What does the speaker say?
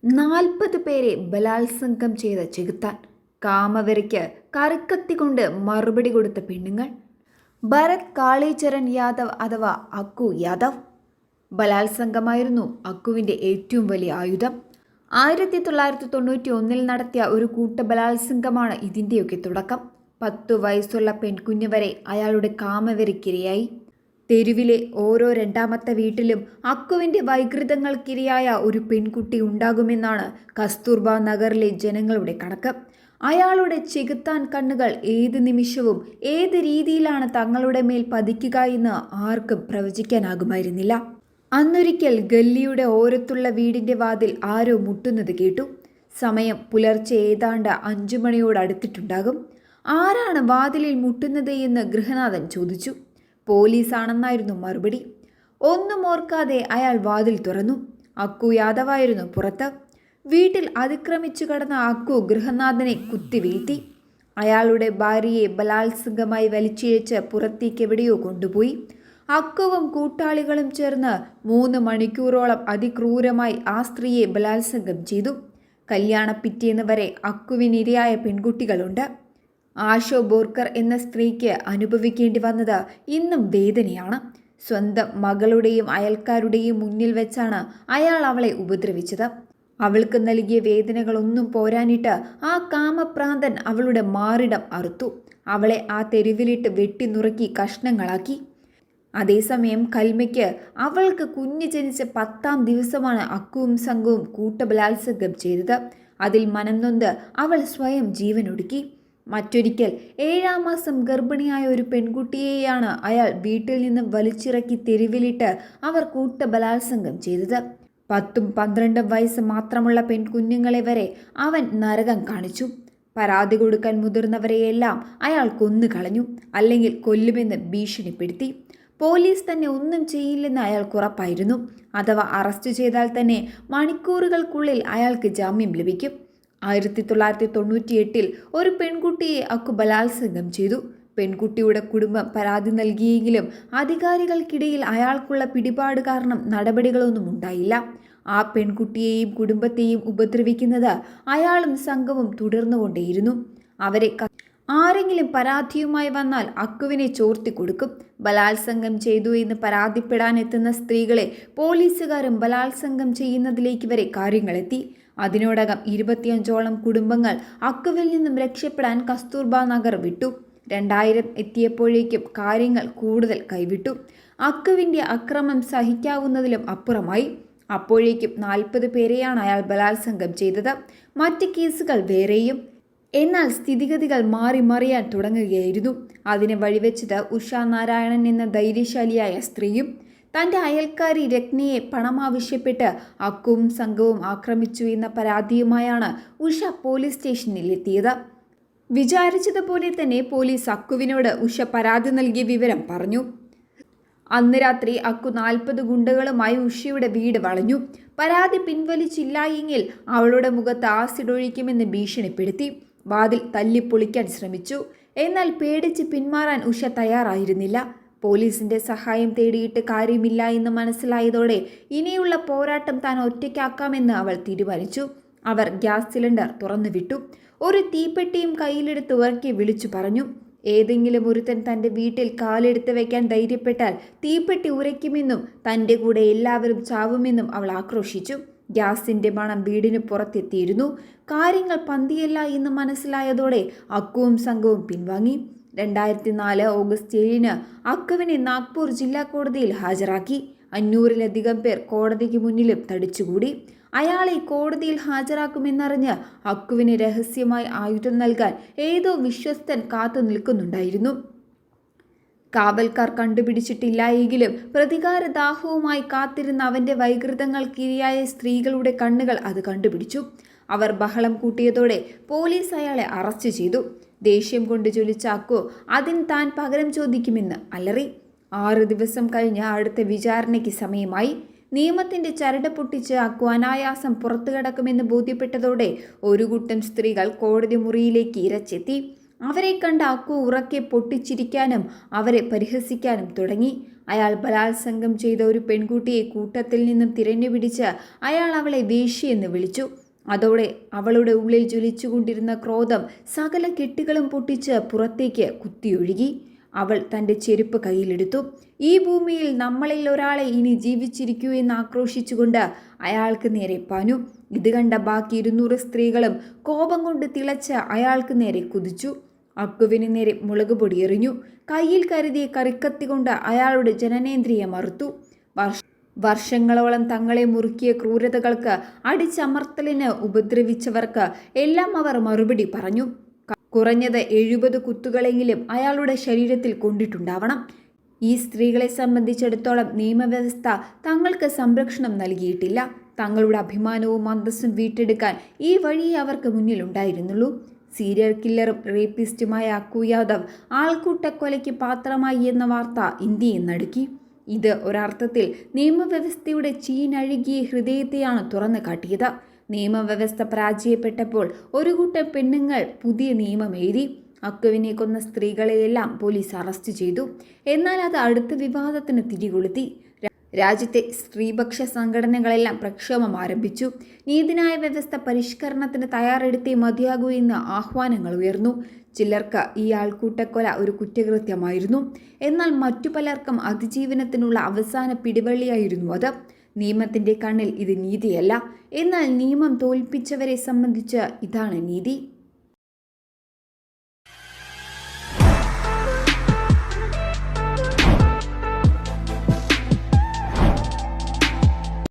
40 പേരെ ബലാത്സംഗം ചെയ്ത ചെകുത്താൻ. കാമവെറിക്ക് കറിക്കത്തി കൊണ്ട് മറുപടി കൊടുത്ത പെണ്ണുങ്ങൾ. ഭരത് കാളീചരൺ യാദവ് അഥവാ അക്കു യാദവ്. ബലാത്സംഗമായിരുന്നു അക്കുവിൻ്റെ ഏറ്റവും വലിയ ആയുധം. 1991 നടത്തിയ ഒരു കൂട്ട ബലാത്സംഗമാണ് ഇതിൻ്റെയൊക്കെ തുടക്കം. 10 വയസ്സുള്ള പെൺകുഞ്ഞ് വരെ അയാളുടെ കാമവെറിക്കിരയായി. തെരുവിലെ ഓരോ രണ്ടാമത്തെ വീട്ടിലും അക്കുവിൻ്റെ വൈകൃതങ്ങൾക്കിരയായ ഒരു പെൺകുട്ടി ഉണ്ടാകുമെന്നാണ് കസ്തൂർബ നഗറിലെ ജനങ്ങളുടെ കണക്ക്. അയാളുടെ ചെകുത്താൻ കണ്ണുകൾ ഏത് നിമിഷവും ഏത് രീതിയിലാണ് തങ്ങളുടെ മേൽ പതിക്കുക എന്ന് ആർക്കും പ്രവചിക്കാനാകുമായിരുന്നില്ല. അന്നൊരിക്കൽ ഗല്ലിയുടെ ഓരത്തുള്ള വീടിൻ്റെ വാതിൽ ആരോ മുട്ടുന്നത് കേട്ടു. സമയം പുലർച്ചെ ഏതാണ്ട് 5 മണിയോടടുത്തിട്ടുണ്ടാകും. ആരാണ് വാതിലിൽ മുട്ടുന്നത് എന്ന് ഗൃഹനാഥൻ ചോദിച്ചു. പോലീസാണെന്നായിരുന്നു മറുപടി. ഒന്നും ഓർക്കാതെ അയാൾ വാതിൽ തുറന്നു. അക്കു യാദവായിരുന്നു പുറത്ത്. വീട്ടിൽ അതിക്രമിച്ചു കടന്ന അക്കു ഗൃഹനാഥനെ കുത്തിവീഴ്ത്തി. അയാളുടെ ഭാര്യയെ ബലാത്സംഗമായി വലിച്ചിഴച്ച് പുറത്തേക്ക് എവിടെയോ കൊണ്ടുപോയി. അക്കുവും കൂട്ടാളികളും ചേർന്ന് 3 മണിക്കൂറോളം അതിക്രൂരമായി ആ സ്ത്രീയെ ബലാത്സംഗം ചെയ്തു. കല്യാണ പിറ്റേന്ന് വരെ അക്കുവിനിരയായ പെൺകുട്ടികളുണ്ട്. ആശോ ബോർക്കർ എന്ന സ്ത്രീക്ക് അനുഭവിക്കേണ്ടി വന്നത് ഇന്നും വേദനയാണ്. സ്വന്തം മകളുടെയും അയൽക്കാരുടെയും മുന്നിൽ വെച്ചാണ് അയാൾ അവളെ ഉപദ്രവിച്ചത്. അവൾക്ക് നൽകിയ വേദനകളൊന്നും പോരാനിട്ട് ആ കാമപ്രാന്തൻ അവളുടെ മാറിടം അറുത്തു. അവളെ ആ തെരുവിലിട്ട് വെട്ടിനുറുക്കി കഷ്ണങ്ങളാക്കി. അതേസമയം കൽമയ്ക്ക് അവൾക്ക് കുഞ്ഞ് ജനിച്ച 10-ാം ദിവസമാണ് അക്കുവും സംഘവും കൂട്ടബലാത്സംഗം ചെയ്തത്. അതിൽ മനംനൊന്ത് അവൾ സ്വയം ജീവനൊടുക്കി. മറ്റൊരിക്കൽ 7-ാം മാസം ഗർഭിണിയായ ഒരു പെൺകുട്ടിയെയാണ് അയാൾ വീട്ടിൽ നിന്ന് വലിച്ചിറക്കി തെരുവിലിട്ട് അവർ കൂട്ടബലാത്സംഗം ചെയ്തത്. 10-12 വയസ്സ് മാത്രമുള്ള പെൺകുഞ്ഞുങ്ങളെ വരെ അവൻ നരകം കാണിച്ചു. പരാതി കൊടുക്കാൻ മുതിർന്നവരെയെല്ലാം അയാൾ കൊന്നുകളഞ്ഞു, അല്ലെങ്കിൽ കൊല്ലുമെന്ന് ഭീഷണിപ്പെടുത്തി. പോലീസ് തന്നെ ഒന്നും ചെയ്യില്ലെന്ന് അയാൾക്ക് ഉറപ്പായിരുന്നു. അഥവാ അറസ്റ്റ് ചെയ്താൽ തന്നെ മണിക്കൂറുകൾക്കുള്ളിൽ അയാൾക്ക് ജാമ്യം ലഭിക്കും. 1998 ഒരു പെൺകുട്ടിയെ അക്കു ബലാത്സംഗം ചെയ്തു. പെൺകുട്ടിയുടെ കുടുംബം പരാതി നൽകിയെങ്കിലും അധികാരികൾക്കിടയിൽ അയാൾക്കുള്ള പിടിപാട് കാരണം നടപടികളൊന്നും ഉണ്ടായില്ല. ആ പെൺകുട്ടിയെയും കുടുംബത്തെയും ഉപദ്രവിക്കുന്നത് അയാളും സംഘവും തുടർന്നുകൊണ്ടേയിരുന്നു. അവരെ ആരെങ്കിലും പരാതിയുമായി വന്നാൽ അക്കുവിനെ ചോർത്തി കൊടുക്കും. ബലാത്സംഗം ചെയ്തു എന്ന് പരാതിപ്പെടാനെത്തുന്ന സ്ത്രീകളെ പോലീസുകാരും ബലാത്സംഗം ചെയ്യുന്നതിലേക്ക് വരെ കാര്യങ്ങളെത്തി. അതിനോടകം 25ഓളം കുടുംബങ്ങൾ അക്കുവിൽ നിന്നും രക്ഷപ്പെടാൻ കസ്തൂർബ നഗർ വിട്ടു. 2000 എത്തിയപ്പോഴേക്കും കാര്യങ്ങൾ കൂടുതൽ കൈവിട്ടു. അക്കുവിൻ്റെ അക്രമം സഹിക്കാവുന്നതിലും അപ്പുറമായി. അപ്പോഴേക്കും 40 പേരെയാണ് അയാൾ ബലാത്സംഗം ചെയ്തത്. മറ്റ് കേസുകൾ വേറെയും. എന്നാൽ സ്ഥിതിഗതികൾ മാറി മറിയാൻ തുടങ്ങുകയായിരുന്നു. അതിന് വഴിവെച്ചത് ഉഷ നാരായണൻ എന്ന ധൈര്യശാലിയായ സ്ത്രീയും. തൻ്റെ അയൽക്കാരി രത്നയെ പണം ആവശ്യപ്പെട്ട് അക്കുവും സംഘവും ആക്രമിച്ചു എന്ന പരാതിയുമായാണ് ഉഷ പോലീസ് സ്റ്റേഷനിലെത്തിയത്. വിചാരിച്ചതുപോലെ തന്നെ പോലീസ് അക്കുവിനോട് ഉഷ പരാതി നൽകിയ വിവരം പറഞ്ഞു. അന്ന് രാത്രി അക്കു 40 ഗുണ്ടകളുമായി ഉഷയുടെ വീട് വളഞ്ഞു. പരാതി പിൻവലിച്ചില്ല എങ്കിൽ അവളുടെ മുഖത്ത് ആസിഡ് ഒഴിക്കുമെന്ന് ഭീഷണിപ്പെടുത്തി. വാതിൽ തല്ലിപ്പൊളിക്കാൻ ശ്രമിച്ചു. എന്നാൽ പേടിച്ച് പിന്മാറാൻ ഉഷ തയ്യാറായിരുന്നില്ല. പോലീസിന്റെ സഹായം തേടിയിട്ട് കാര്യമില്ല എന്ന് മനസ്സിലായതോടെ ഇനിയുള്ള പോരാട്ടം താൻ ഒറ്റയ്ക്കാക്കാമെന്ന് അവൾ തീരുമാനിച്ചു. അവർ ഗ്യാസ് സിലിണ്ടർ തുറന്നുവിട്ടു. ഒരു തീപ്പെട്ടിയും കയ്യിലെടുത്ത് ഉറക്കെ വിളിച്ചു പറഞ്ഞു. ഏതെങ്കിലും ഒരുത്തൻ തൻ്റെ വീട്ടിൽ കാലെടുത്ത് വയ്ക്കാൻ ധൈര്യപ്പെട്ടാൽ തീപ്പെട്ടി ഉരയ്ക്കുമെന്നും തൻ്റെ കൂടെ എല്ലാവരും ചാവുമെന്നും അവൾ ആക്രോശിച്ചു. ഗ്യാസിൻ്റെ മണം വീടിന് പുറത്തെത്തിയിരുന്നു. കാര്യങ്ങൾ പന്തിയല്ല എന്ന് മനസ്സിലായതോടെ അക്കുവും സംഘവും പിൻവാങ്ങി. 2004 ഓഗസ്റ്റ് 7 അക്കുവിനെ നാഗ്പൂർ ജില്ലാ കോടതിയിൽ ഹാജരാക്കി. 500-ലധികം പേർ കോടതിക്ക് മുന്നിലും തടിച്ചുകൂടി. അയാളെ കോടതിയിൽ ഹാജരാക്കുമെന്നറിഞ്ഞ് അക്കുവിന് രഹസ്യമായി ആയുധം നൽകാൻ ഏതോ വിശ്വസ്തൻ കാത്തു നിൽക്കുന്നുണ്ടായിരുന്നു. കാവൽക്കാർ കണ്ടുപിടിച്ചിട്ടില്ല എങ്കിലും പ്രതികാരദാഹവുമായി കാത്തിരുന്ന അവൻ്റെ വൈകൃതങ്ങൾക്കിരയായ സ്ത്രീകളുടെ കണ്ണുകൾ അത് കണ്ടുപിടിച്ചു. അവർ ബഹളം കൂട്ടിയതോടെ പോലീസ് അയാളെ അറസ്റ്റ് ചെയ്തു. ദേഷ്യം കൊണ്ട് ജ്വലിച്ച അക്കു അതിന് താൻ പകരം ചോദിക്കുമെന്ന് അലറി. 6 ദിവസം കഴിഞ്ഞ് അടുത്ത വിചാരണയ്ക്ക് സമയമായി. നിയമത്തിൻ്റെ ചരട് പൊട്ടിച്ച് അക്കു അനായാസം പുറത്തു കടക്കുമെന്ന് ബോധ്യപ്പെട്ടതോടെ ഒരു കൂട്ടം സ്ത്രീകൾ കോടതി മുറിയിലേക്ക് ഇരച്ചെത്തി. അവരെ കണ്ട അക്കു ഉറക്കെ പൊട്ടിച്ചിരിക്കാനും അവരെ പരിഹസിക്കാനും തുടങ്ങി. അയാൾ ബലാത്സംഗം ചെയ്ത ഒരു പെൺകുട്ടിയെ കൂട്ടത്തിൽ നിന്നും തിരഞ്ഞുപിടിച്ച് അയാൾ അവളെ വേശ്യയെന്ന് വിളിച്ചു. അതോടെ അവളുടെ ഉള്ളിൽ ജ്വലിച്ചുകൊണ്ടിരുന്ന ക്രോധം സകല കെട്ടുകളും പൊട്ടിച്ച് പുറത്തേക്ക് കുത്തിയൊഴുകി. അവൾ തൻ്റെ ചെരുപ്പ് കയ്യിലെടുത്തു. ഈ ഭൂമിയിൽ നമ്മളിൽ ഒരാളെ ഇനി ജീവിച്ചിരിക്കൂ എന്ന് ആക്രോശിച്ചുകൊണ്ട് അയാൾക്ക് നേരെ പാഞ്ഞു. ഇത് കണ്ട ബാക്കി 200 സ്ത്രീകളും കോപം കൊണ്ട് തിളച്ച് അയാൾക്ക് നേരെ കുതിച്ചു. അക്കുവിന് നേരെ മുളക് പൊടി എറിഞ്ഞു. കയ്യിൽ കരുതിയ കറിക്കത്തി കൊണ്ട് അയാളുടെ ജനനേന്ദ്രിയം അറുത്തു. വർഷങ്ങളോളം തങ്ങളെ മുറുക്കിയ ക്രൂരതകൾക്ക് അടിച്ചമർത്തലിന് ഉപദ്രവിച്ചവർക്ക് എല്ലാം അവർ മറുപടി പറഞ്ഞു. കുറഞ്ഞത് 70 കുത്തുകളെങ്കിലും അയാളുടെ ശരീരത്തിൽ കൊണ്ടിട്ടുണ്ടാവണം. ഈ സ്ത്രീകളെ സംബന്ധിച്ചിടത്തോളം നിയമവ്യവസ്ഥ തങ്ങൾക്ക് സംരക്ഷണം നൽകിയിട്ടില്ല. തങ്ങളുടെ അഭിമാനവും അന്തസ്സും വീട്ടെടുക്കാൻ ഈ വഴിയെ അവർക്ക് മുന്നിലുണ്ടായിരുന്നുള്ളൂ. സീരിയൽ കില്ലറും റേപ്പിസ്റ്റുമായ അക്കു യാദവ് ആൾക്കൂട്ടക്കൊലയ്ക്ക് പാത്രമായി എന്ന വാർത്ത ഇന്ത്യയെ നടുക്കി. ഇത് ഒരർത്ഥത്തിൽ നിയമവ്യവസ്ഥയുടെ ചീനഴുകിയ ഹൃദയത്തെയാണ് തുറന്നു കാട്ടിയത്. നിയമവ്യവസ്ഥ പരാജയപ്പെട്ടപ്പോൾ ഒരു കൂട്ടം പെണ്ണുങ്ങൾ പുതിയ നിയമം എഴുതി. അക്കുവിനെ കൊന്ന സ്ത്രീകളെയെല്ലാം പോലീസ് അറസ്റ്റ് ചെയ്തു. എന്നാൽ അത് അടുത്ത വിവാദത്തിന് തിരികൊളുത്തി. രാജ്യത്തെ സ്ത്രീപക്ഷ സംഘടനകളെല്ലാം പ്രക്ഷോഭം ആരംഭിച്ചു. നീതിന്യായ വ്യവസ്ഥ പരിഷ്കരണത്തിന് തയ്യാറെടുത്തേ മതിയാകൂ എന്ന് ആഹ്വാനങ്ങൾ ഉയർന്നു. ചിലർക്ക് ഈ ആൾക്കൂട്ടക്കൊല ഒരു കുറ്റകൃത്യമായിരുന്നു. എന്നാൽ മറ്റു പലർക്കും അതിജീവനത്തിനുള്ള അവസാന പിടിവള്ളിയായിരുന്നു അത്. നിയമത്തിൻ്റെ കണ്ണിൽ ഇത് നീതിയല്ല. എന്നാൽ നിയമം തോൽപ്പിച്ചവരെ സംബന്ധിച്ച് ഇതാണ് നീതി.